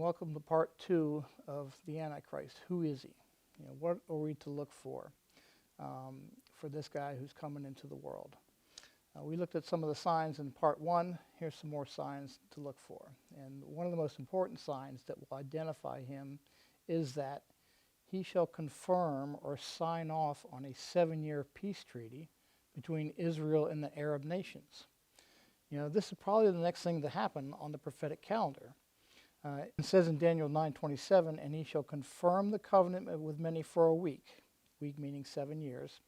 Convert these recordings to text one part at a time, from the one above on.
Welcome to part two of the Antichrist. Who is he? What are we to look for this guy who's coming into the world? We looked at some of the signs in part one. Here's some more signs to look for. And one of the most important signs that will identify him is that he shall confirm or sign off on a 7-year peace treaty between Israel and the Arab nations. This is probably the next thing to happen on the prophetic calendar. It says in Daniel 9:27, and he shall confirm the covenant with many for a week meaning 7 years,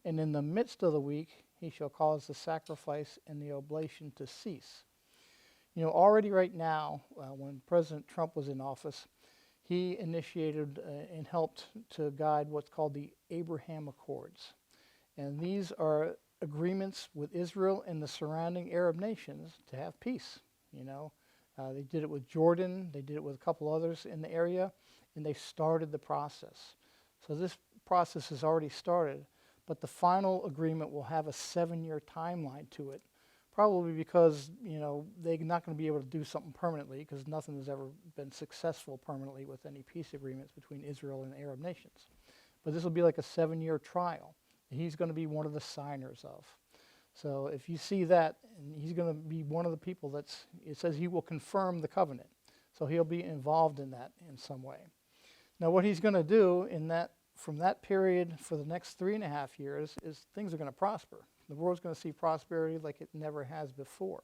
and in the midst of the week he shall cause the sacrifice and the oblation to cease. Already right now, when President Trump was in office, he initiated and helped to guide what's called the Abraham Accords. And these are agreements with Israel and the surrounding Arab nations to have peace. They did it with Jordan, they did it with a couple others in the area, and they started the process. So this process has already started, but the final agreement will have a 7-year timeline to it, probably because, they're not going to be able to do something permanently because nothing has ever been successful permanently with any peace agreements between Israel and Arab nations. But this will be like a 7-year trial. He's going to be one of the signers of. So if you see that, and he's going to be one of the people it says he will confirm the covenant. So he'll be involved in that in some way. Now what he's going to do from that period for the next 3.5 years is things are going to prosper. The world's going to see prosperity like it never has before.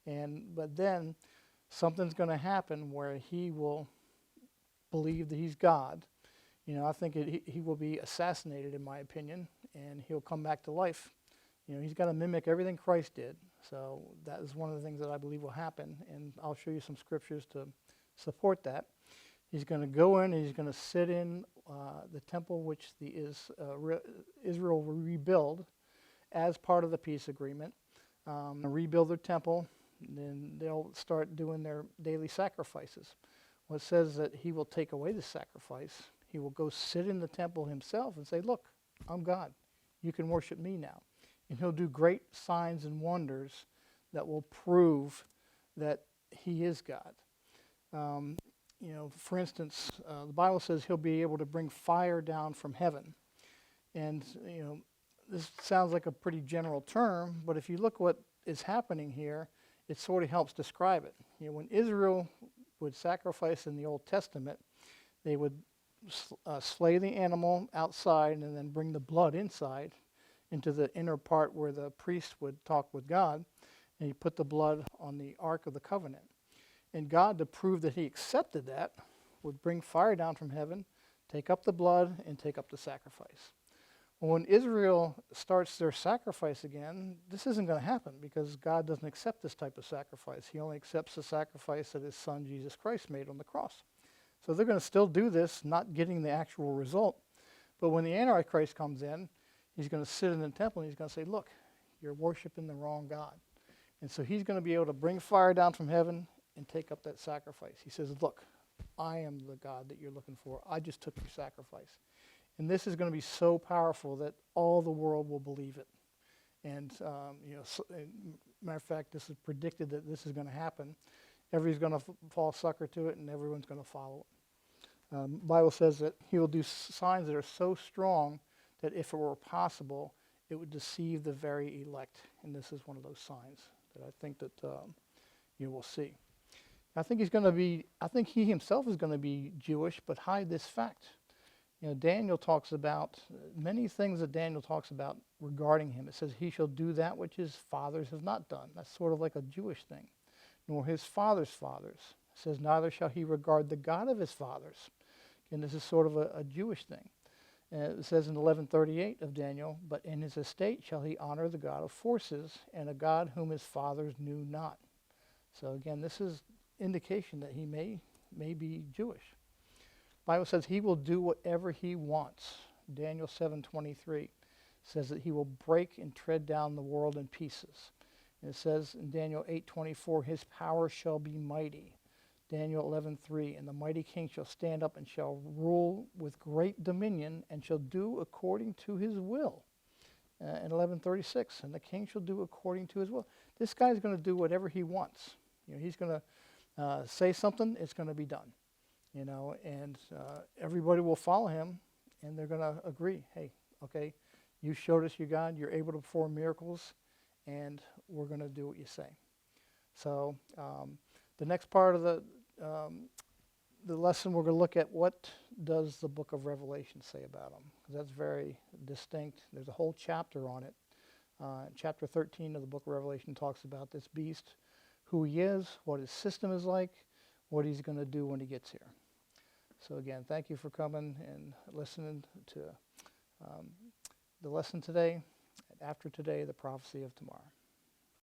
But then something's going to happen where he will believe that he's God. I think he will be assassinated, in my opinion, and he'll come back to life. He's got to mimic everything Christ did. So that is one of the things that I believe will happen, and I'll show you some scriptures to support that. He's going to go in and he's going to sit in the temple which Israel will rebuild as part of the peace agreement. Rebuild their temple, and then they'll start doing their daily sacrifices. Well, it says that he will take away the sacrifice. He will go sit in the temple himself and say, look, I'm God. You can worship me now. And he'll do great signs and wonders that will prove that he is God. For instance, the Bible says he'll be able to bring fire down from heaven. And, this sounds like a pretty general term, but if you look what is happening here, it sort of helps describe it. When Israel would sacrifice in the Old Testament, they would slay the animal outside and then bring the blood inside into the inner part where the priest would talk with God, and he put the blood on the Ark of the Covenant. And God, to prove that he accepted that, would bring fire down from heaven, take up the blood, and take up the sacrifice. Well, when Israel starts their sacrifice again, this isn't going to happen because God doesn't accept this type of sacrifice. He only accepts the sacrifice that his son Jesus Christ made on the cross. So they're going to still do this, not getting the actual result. But when the Antichrist comes in, he's going to sit in the temple and he's going to say, look, you're worshiping the wrong God. And so he's going to be able to bring fire down from heaven and take up that sacrifice. He says, look, I am the God that you're looking for. I just took your sacrifice. And this is going to be so powerful that all the world will believe it. And, matter of fact, this is predicted that this is going to happen. Everybody's going to fall sucker to it and everyone's going to follow it. The Bible says that he will do signs that are so strong that if it were possible, it would deceive the very elect. And this is one of those signs that I think that you will see. I think he himself is going to be Jewish, but hide this fact. Daniel talks about many things that Daniel talks about regarding him. It says he shall do that which his fathers have not done. That's sort of like a Jewish thing. Nor his fathers' fathers. It says neither shall he regard the God of his fathers. And this is sort of a Jewish thing. It says in 11:38 of Daniel, but in his estate shall he honor the God of forces and a God whom his fathers knew not. So again, this is indication that he may be Jewish. The Bible says he will do whatever he wants. Daniel 7:23 says that he will break and tread down the world in pieces. And it says in Daniel 8:24, his power shall be mighty. Daniel 11:3, and the mighty king shall stand up and shall rule with great dominion and shall do according to his will. In 11:36, and the king shall do according to his will. This guy's going to do whatever he wants. He's going to say something, it's going to be done. And everybody will follow him, and they're going to agree, hey, okay, you showed us your God, you're able to perform miracles, and we're going to do what you say. So the next part of the lesson, we're going to look at what does the book of Revelation say about him, because that's very distinct. There's a whole chapter on it. Chapter 13 of the book of Revelation talks about this beast, who he is, what his system is like, what he's going to do when he gets here. So again, thank you for coming and listening to the lesson today. And after today, the prophecy of tomorrow.